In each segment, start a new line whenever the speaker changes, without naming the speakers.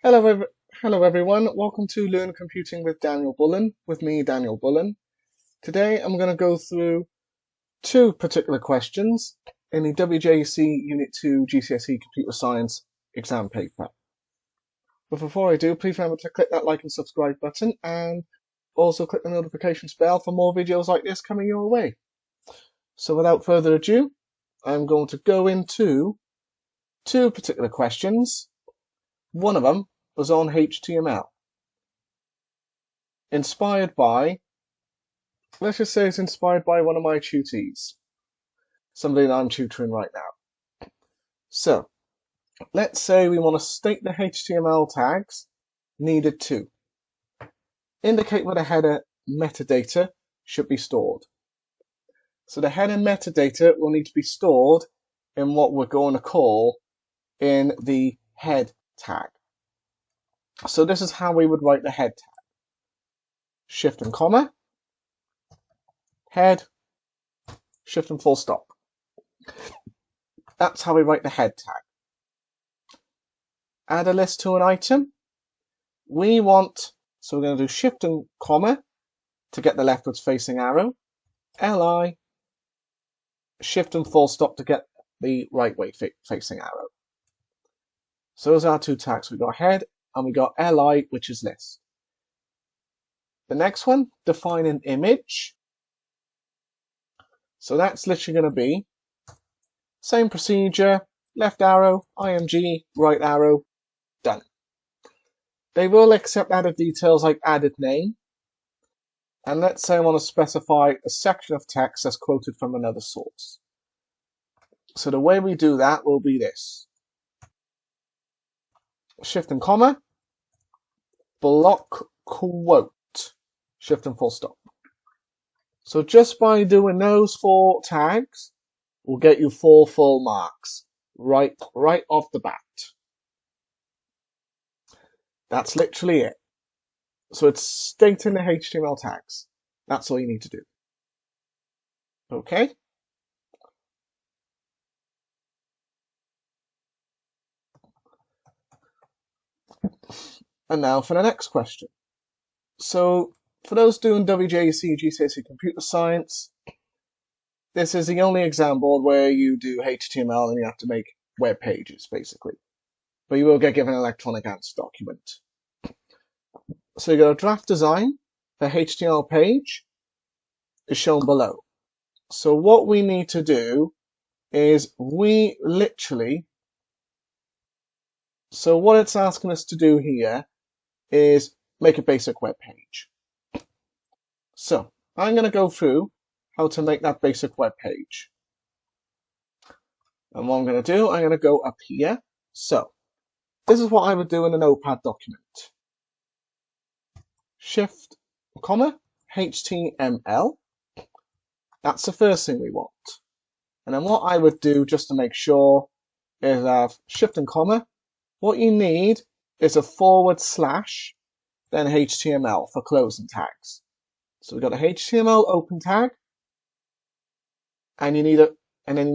Hello everyone. Welcome to Learn Computing with Daniel Bullen, with me, Daniel Bullen. Today I'm going to go through two particular questions in the WJEC Unit 2 GCSE Computer Science exam paper. But before I do, please remember to click that like and subscribe button and also click the notifications bell for more videos like this coming your way. So without further ado, I'm going to go into two particular questions. One of them was on HTML. Inspired by, let's just say it's inspired by one of my tutees, somebody that I'm tutoring right now. So, let's say we want to state the HTML tags needed to indicate where the header metadata should be stored. So the header metadata will need to be stored in what we're going to call in the head tag. So this is how we would write the head tag. Shift and comma, head, shift and full stop. That's how we write the head tag. Add a list to an item. So we're going to do shift and comma to get the leftwards facing arrow. Li, shift and full stop to get the right way facing arrow. So those are our two tags. We got head and we got Li, which is list. The next one, define an image. So that's literally going to be same procedure, left arrow, img, right arrow, done. They will accept added details like added name. And let's say I want to specify a section of text that's quoted from another source. So the way we do that will be this. Shift and comma, block quote, shift and full stop. So just by doing those four tags, we'll get you 4 full marks right off the bat. That's literally it. So it's stating the HTML tags. That's all you need to do. Okay? And now for the next question. So for those doing WJEC, GCSE Computer Science, this is the only exam board where you do HTML and you have to make web pages, basically. But you will get given an electronic answer document. So you got a draft design. The HTML page is shown below. So what we need to do is so what it's asking us to do here is make a basic web page. So I'm going to go through how to make that basic web page. And what I'm going to do, I'm going to go up here. So this is what I would do in a notepad document. Shift, comma, HTML. That's the first thing we want. And then what I would do, just to make sure, is have shift and comma. What you need is a /, then HTML for closing tags. So we've got a HTML open tag, and then you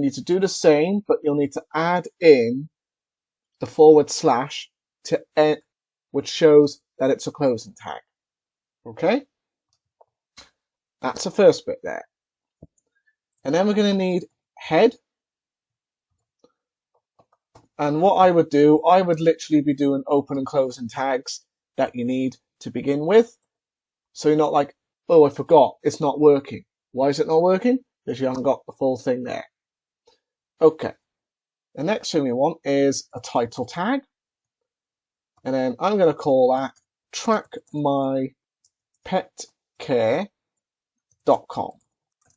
need to do the same, but you'll need to add in the / to end, which shows that it's a closing tag. Okay? That's the first bit there. And then we're going to need head. And what I would do, I would literally be doing open and closing tags that you need to begin with. So you're not like, oh, I forgot, it's not working. Why is it not working? Because you haven't got the full thing there. Okay. The next thing we want is a title tag. And then I'm going to call that trackmypetcare.com.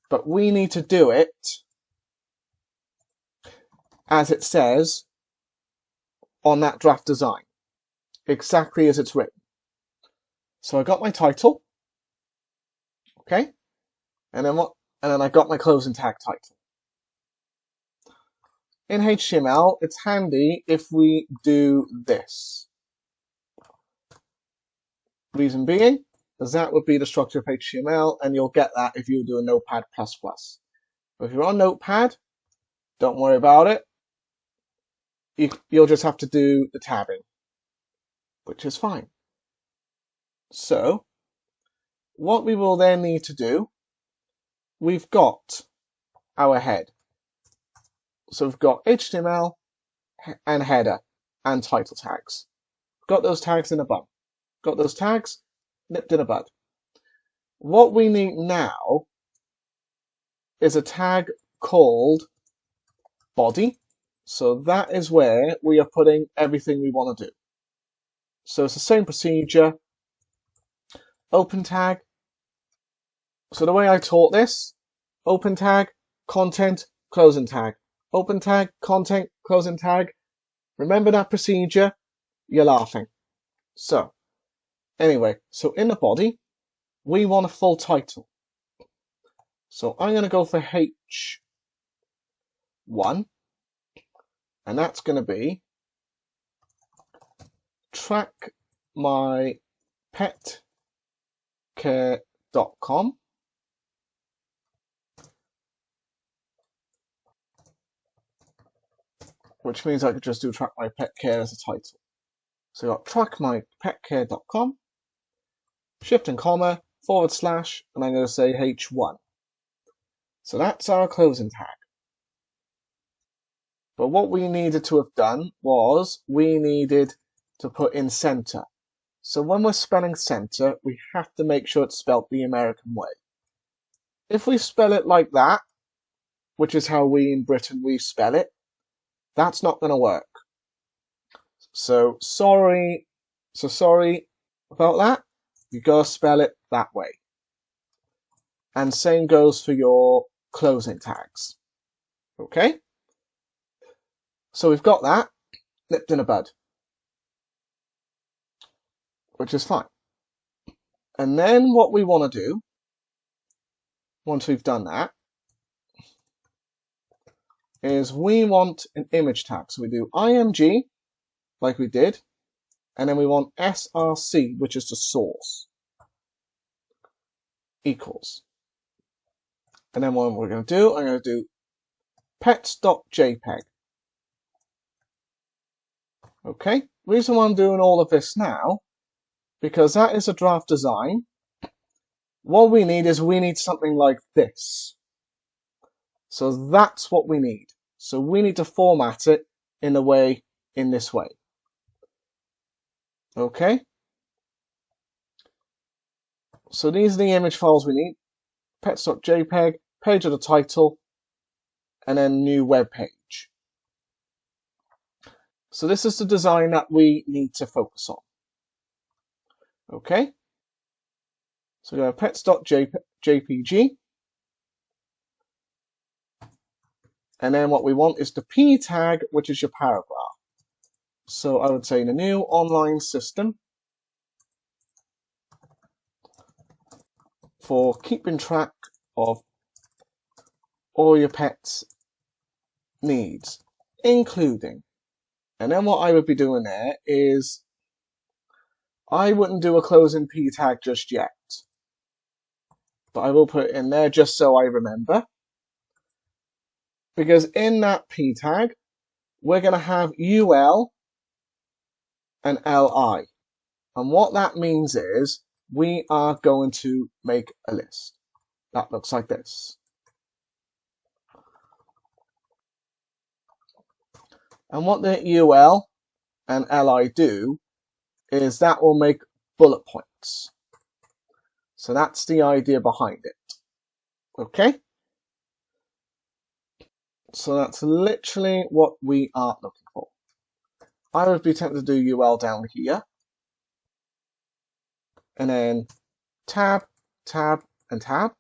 But we need to do it as it says on that draft design, exactly as it's written. So I got my title, okay, and then I got my closing tag title. In HTML, it's handy if we do this. Reason being, is that would be the structure of HTML, and you'll get that if you do a Notepad++. But if you're on Notepad, don't worry about it. You'll just have to do the tabbing. which is fine. So what we will then need to do, we've got our head. So we've got HTML and header and title tags. Got those tags in a bun. Got those tags nipped in a bud. What we need now is a tag called body. So that is where we are putting everything we want to do. So it's the same procedure. Open tag. So the way I taught this, open tag, content, closing tag. Open tag, content, closing tag. Remember that procedure? You're laughing. So, anyway, so in the body, we want a full title. So I'm going to go for H1, and that's going to be trackmypetcare.com, which means I could just do track my pet care as a title. So I've got trackmypetcare.com, shift and comma, / and I'm going to say H1. So that's our closing tag. But what we needed to have done was we needed to put in center. So when we're spelling center, we have to make sure it's spelled the American way. If we spell it like that, which is how we in Britain we spell it, that's not going to work. So sorry about that. You gotta spell it that way. And same goes for your closing tags. Okay? So we've got that nipped in a bud, which is fine. And then what we want to do, once we've done that, is we want an image tag. So we do img, like we did, and then we want src, which is the source, equals. And then what we're going to do, I'm going to do pets.jpg. Okay, reason why I'm doing all of this now, because that is a draft design. What we need is we need something like this. So that's what we need. So we need to format it in this way. Okay? So these are the image files we need. pets.jpg, page of the title, and then new web page. So this is the design that we need to focus on. Okay? So we have pets.jpg. And then what we want is the P tag, which is your paragraph. So I would say the new online system for keeping track of all your pets' needs, including. And then what I would be doing there is I wouldn't do a closing P tag just yet, but I will put it in there just so I remember. Because in that P tag, we're going to have UL and LI. And what that means is we are going to make a list. That looks like this. And what the UL and LI do is that will make bullet points. So that's the idea behind it. Okay? So that's literally what we are looking for. I would be tempted to do UL down here. And then tab, tab, and tab.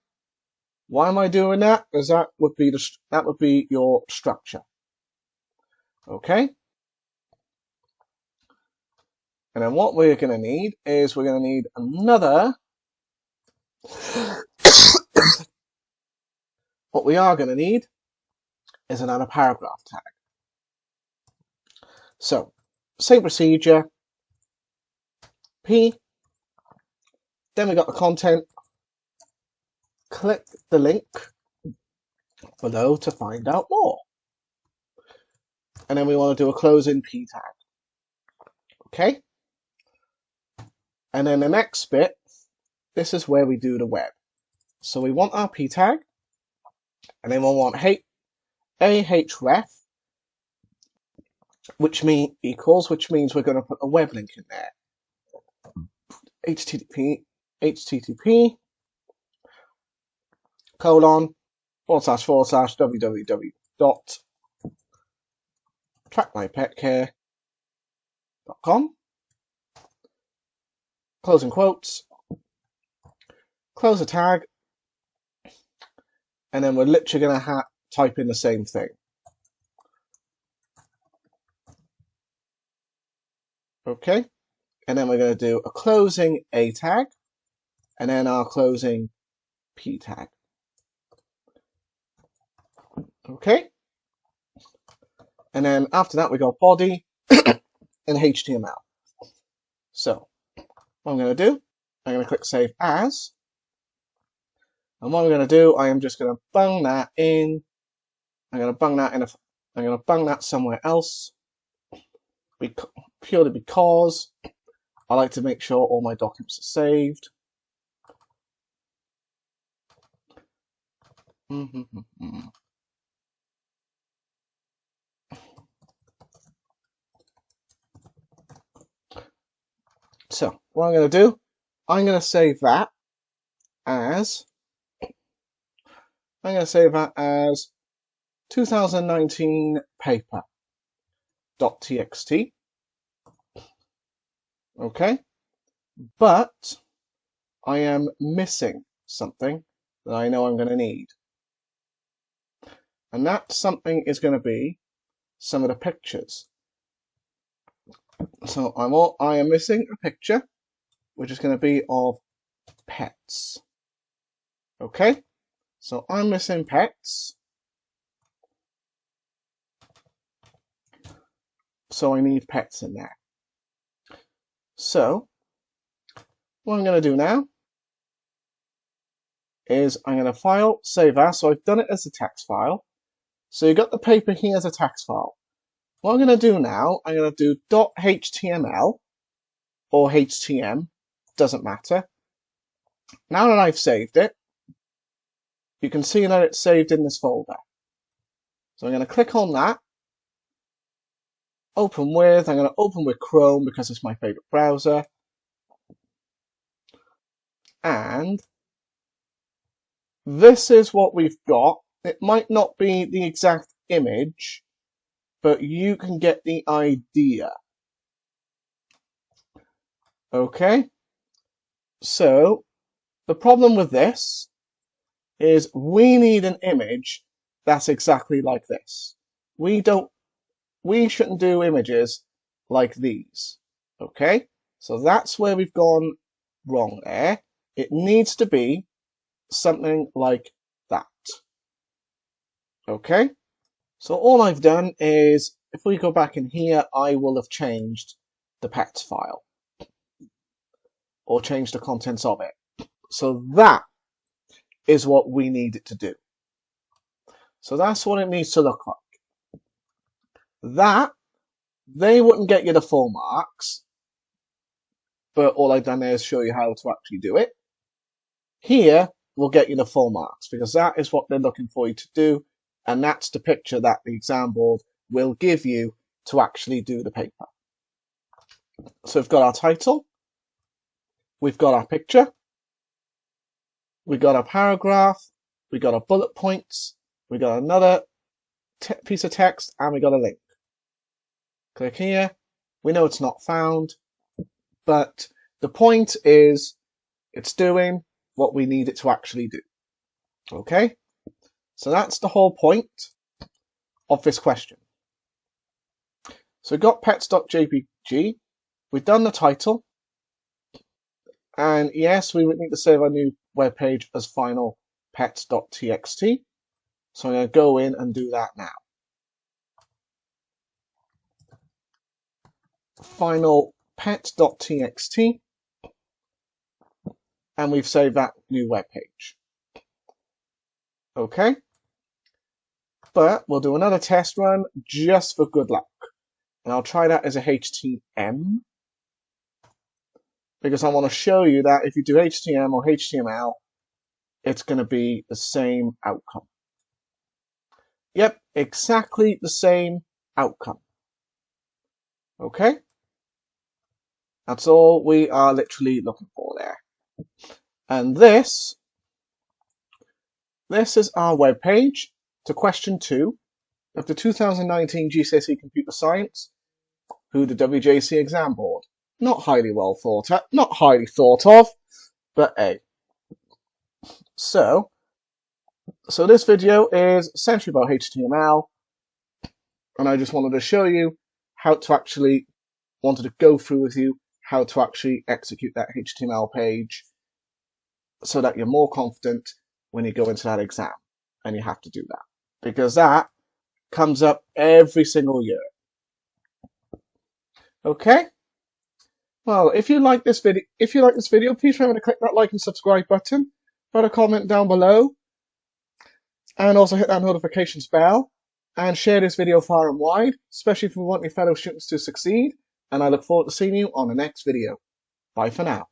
Why am I doing that? Because that would be your structure. Okay? And then what we're going to need is we're going to need another. What we are going to need is another paragraph tag. So, same procedure. P. Then we got the content. Click the link below to find out more. And then we want to do a closing P tag. Okay? And then the next bit, this is where we do the web. So we want our p tag, and then we'll want ahref, which means we're going to put a web link in there. http www.trackmypetcare.com, closing quotes, close a tag, and then we're literally going to type in the same thing. Okay, and then we're going to do a closing A tag, and then our closing P tag. Okay, and then after that we got body and HTML. So what I'm going to do, I'm going to click Save As, and what I'm going to do, I am just going to bung that in. I'm going to bung that in. I'm going to bung that somewhere else, purely because I like to make sure all my documents are saved. So what I'm going to do, I'm going to save that as 2019 paper.txt. Okay, but I am missing something that I know I'm going to need. And that something is going to be some of the pictures. So I am missing a picture, which is going to be of pets. Okay, so I'm missing pets. So I need pets in there. So what I'm going to do now is I'm going to file, save as. So I've done it as a text file. So you've got the paper here as a text file. What I'm going to do now, I'm going to do .html or HTM, doesn't matter. Now that I've saved it, you can see that it's saved in this folder. So I'm going to click on that. I'm going to open with Chrome because it's my favorite browser. And this is what we've got. It might not be the exact image, but you can get the idea. Okay? So the problem with this is we need an image that's exactly like this. We shouldn't do images like these. Okay? So that's where we've gone wrong there. It needs to be something like that. Okay? So all I've done is, if we go back in here, I will have changed the pets file. Or changed the contents of it. So that is what we need it to do. So that's what it needs to look like. That, they wouldn't get you the full marks, but all I've done there is show you how to actually do it. Here, we'll get you the full marks, because that is what they're looking for you to do, and that's the picture that the exam board will give you to actually do the paper. So we've got our title, we've got our picture, we've got our paragraph, we've got our bullet points, we've got another piece of text, and we got a link. Click here. We know it's not found, but the point is it's doing what we need it to actually do. Okay? So that's the whole point of this question. So we've got pets.jpg, we've done the title, and yes, we would need to save our new web page as final pets.txt. So I'm going to go in and do that now. Final pets.txt, and we've saved that new web page. Okay? But we'll do another test run just for good luck. And I'll try that as a HTM. because I want to show you that if you do HTML or HTML, it's going to be the same outcome. Yep, exactly the same outcome. Okay? That's all we are literally looking for there. And this is our web page to question 2 of the 2019 GCSE Computer Science, who the WJEC exam board. Not highly thought of, but hey. So this video is essentially about HTML, and I just wanted to show you how to actually, wanted to go through with you how to actually execute that HTML page so that you're more confident when you go into that exam, and you have to do that because that comes up every single year. Okay? Well, if you like this video, please remember to click that like and subscribe button, write a comment down below, and also hit that notifications bell, and share this video far and wide, especially if you want your fellow students to succeed, and I look forward to seeing you on the next video. Bye for now.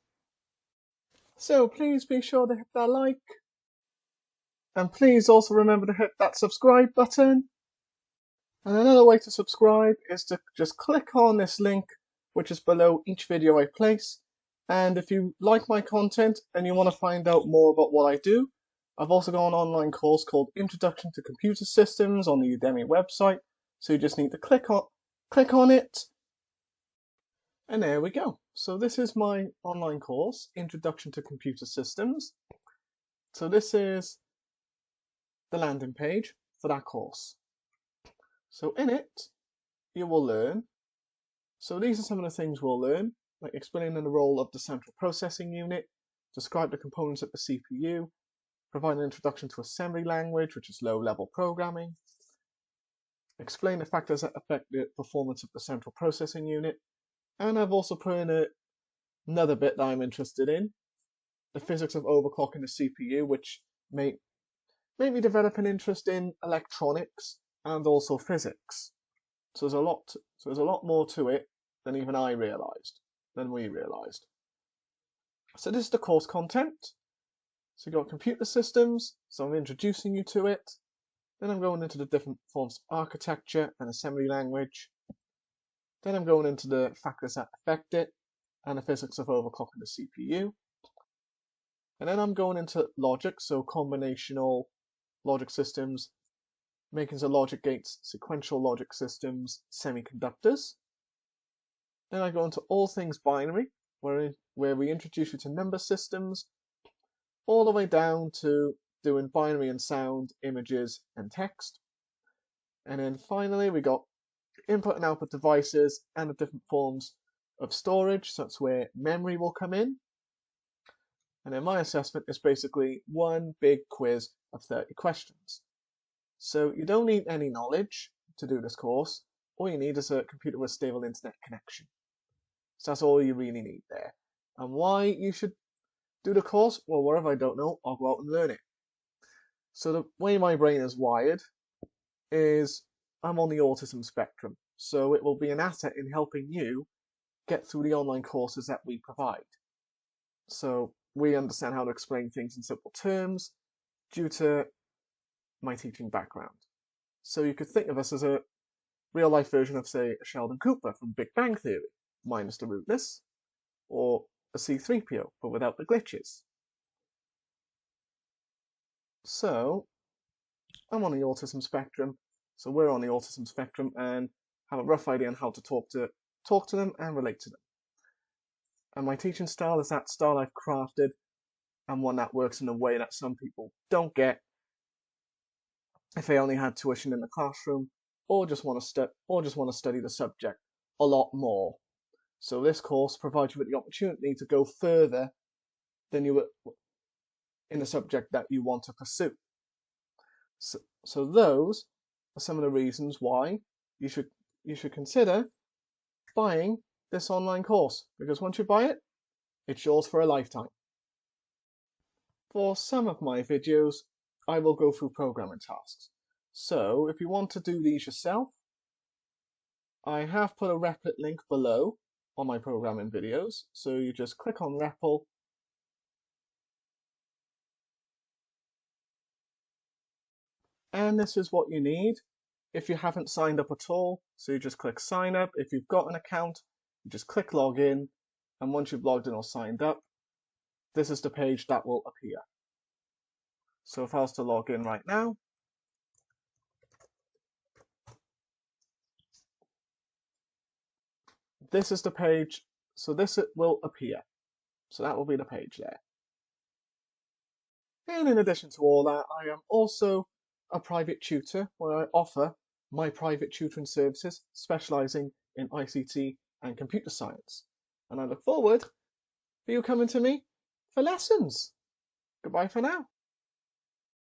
So please be sure to hit that like, and please also remember to hit that subscribe button. And another way to subscribe is to just click on this link, which is below each video I place. And if you like my content and you want to find out more about what I do, I've also got an online course called Introduction to Computer Systems on the Udemy website. So you just need to click on it. And there we go. So this is my online course, Introduction to Computer Systems. So this is the landing page for that course. So in it, you will learn. So these are some of the things we'll learn, like explaining the role of the central processing unit, describe the components of the CPU, provide an introduction to assembly language, which is low-level programming, explain the factors that affect the performance of the central processing unit, and I've also put in another bit that I'm interested in, the physics of overclocking the CPU, which made me develop an interest in electronics and also physics. So there's a lot more to it than even we realized. So this is the course content. So you've got computer systems, so I'm introducing you to it. Then I'm going into the different forms of architecture and assembly language. Then I'm going into the factors that affect it and the physics of overclocking the CPU. And then I'm going into logic, so combinational logic systems, making the logic gates, sequential logic systems, semiconductors. Then I go into all things binary, where we introduce you to number systems, all the way down to doing binary and sound, images and text. And then finally we got input and output devices and the different forms of storage, so that's where memory will come in. And then my assessment is basically one big quiz of 30 questions. So you don't need any knowledge to do this course. All you need is a computer with stable internet connection. So that's all you really need there. And why you should do the course? Well, wherever I don't know, I'll go out and learn it. So the way my brain is wired is I'm on the autism spectrum. So it will be an asset in helping you get through the online courses that we provide. So we understand how to explain things in simple terms due to my teaching background. So you could think of us as a real-life version of, say, Sheldon Cooper from Big Bang Theory, minus the rudeness, or a C-3PO, but without the glitches. So I'm on the autism spectrum, so we're on the autism spectrum and have a rough idea on how to talk to them and relate to them. And my teaching style is that style I've crafted, and one that works in a way that some people don't get if they only had tuition in the classroom or just want to study the subject a lot more. So this course provides you with the opportunity to go further than you would in the subject that you want to pursue. So those are some of the reasons why you should consider buying this online course, because once you buy it, it's yours for a lifetime. For some of my videos, I will go through programming tasks. So if you want to do these yourself, I have put a Replit link below on my programming videos. So you just click on REPL, and this is what you need if you haven't signed up at all. So you just click sign up. If you've got an account, you just click login, and once you've logged in or signed up, this is the page that will appear. So if I was to log in right now, this is the page, so this will appear. So that will be the page there. And in addition to all that, I am also a private tutor where I offer my private tutoring services specialising in ICT and computer science. And I look forward for you coming to me for lessons. Goodbye for now.